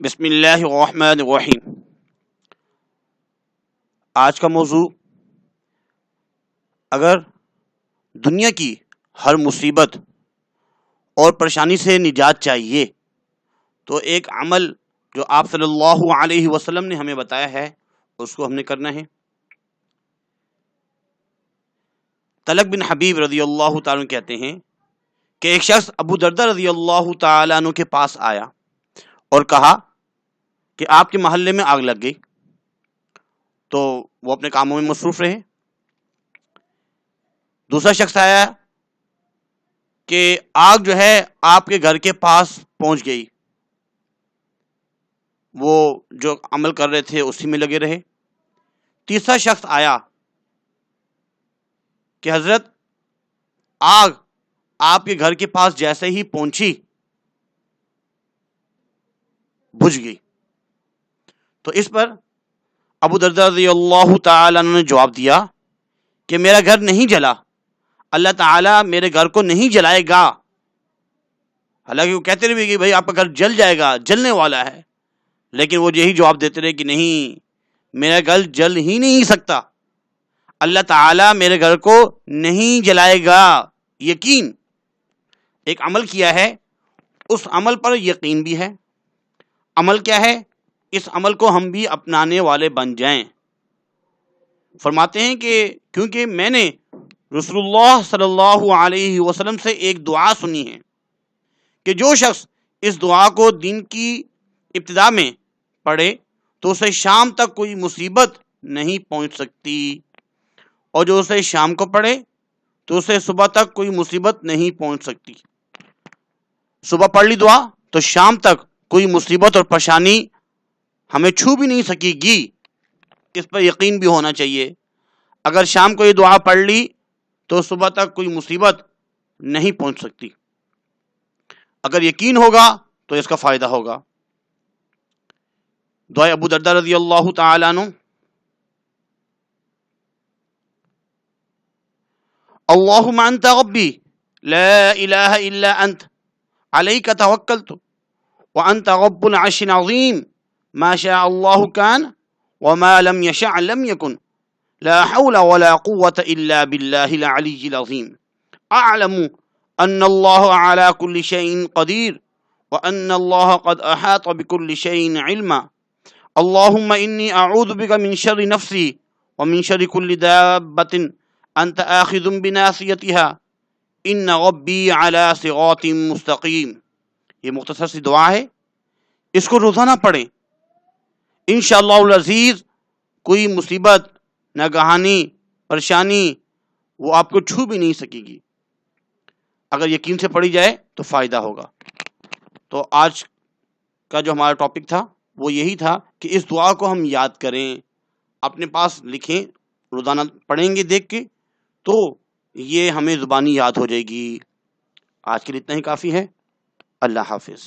بسم اللہ الرحمن الرحیم۔ آج کا موضوع، اگر دنیا کی ہر مصیبت اور پریشانی سے نجات چاہیے تو ایک عمل جو آپ صلی اللہ علیہ وسلم نے ہمیں بتایا ہے اس کو ہم نے کرنا ہے۔ طلق بن حبیب رضی اللہ تعالیٰ عنہ کہتے ہیں کہ ایک شخص ابو دردہ رضی اللہ تعالیٰ عنہ کے پاس آیا اور کہا کہ آپ کے محلے میں آگ لگ گئی، تو وہ اپنے کاموں میں مصروف رہے۔ دوسرا شخص آیا کہ آگ جو ہے آپ کے گھر کے پاس پہنچ گئی، وہ جو عمل کر رہے تھے اسی میں لگے رہے۔ تیسرا شخص آیا کہ حضرت آگ آپ کے گھر کے پاس جیسے ہی پہنچی بجھ گئی۔ تو اس پر ابو دردہ رضی اللہ تعالیٰ عنہ نے جواب دیا کہ میرا گھر نہیں جلا، اللہ تعالیٰ میرے گھر کو نہیں جلائے گا۔ حالانکہ وہ کہتے رہے کہ بھائی آپ کا گھر جل جائے گا، جلنے والا ہے، لیکن وہ یہی جواب دیتے رہے کہ نہیں، میرا گھر جل ہی نہیں سکتا، اللہ تعالیٰ میرے گھر کو نہیں جلائے گا۔ یقین ایک عمل کیا ہے، اس عمل پر یقین بھی ہے۔ عمل کیا ہے؟ اس عمل کو ہم بھی اپنانے والے بن جائیں۔ فرماتے ہیں کہ کیونکہ میں نے رسول اللہ صلی اللہ علیہ وسلم سے ایک دعا سنی ہے کہ جو شخص اس دعا کو دن کی ابتدا میں پڑھے تو اسے شام تک کوئی مصیبت نہیں پہنچ سکتی، اور جو اسے شام کو پڑھے تو اسے صبح تک کوئی مصیبت نہیں پہنچ سکتی۔ صبح پڑھ لی دعا تو شام تک کوئی مصیبت اور پریشانی ہمیں چھو بھی نہیں سکے گی، اس پر یقین بھی ہونا چاہیے۔ اگر شام کو یہ دعا پڑھ لی تو صبح تک کوئی مصیبت نہیں پہنچ سکتی۔ اگر یقین ہوگا تو اس کا فائدہ ہوگا۔ دعائے ابو دردہ رضی اللہ تعالیٰ عنہ: اللہم انت ربی لا الہ الا انت علیک توکلت وانت رب العرش العظیم ما شاء اللہ کان وما لم یشاء لم یکن لا حول ولا قوة الا باللہ العلی العظیم اعلم ان اللہ علی کل شیء قدیر وان اللہ قد احاط بكل شیء علما اللہم انی اعوذ بک من شر نفسی ومن شر کل دابۃ انت آخذ بناصیتها ان ربی علی صراط مستقیم۔ یہ مختصر سی دعا ہے، اس کو روزانہ پڑھیں، انشاءاللہ العزیز کوئی مصیبت، ناگہانی پریشانی وہ آپ کو چھو بھی نہیں سکے گی۔ اگر یقین سے پڑھی جائے تو فائدہ ہوگا۔ تو آج کا جو ہمارا ٹاپک تھا وہ یہی تھا کہ اس دعا کو ہم یاد کریں، اپنے پاس لکھیں، روزانہ پڑھیں گے دیکھ کے تو یہ ہمیں زبانی یاد ہو جائے گی۔ آج کے لیے اتنا ہی کافی ہے۔ اللہ حافظ۔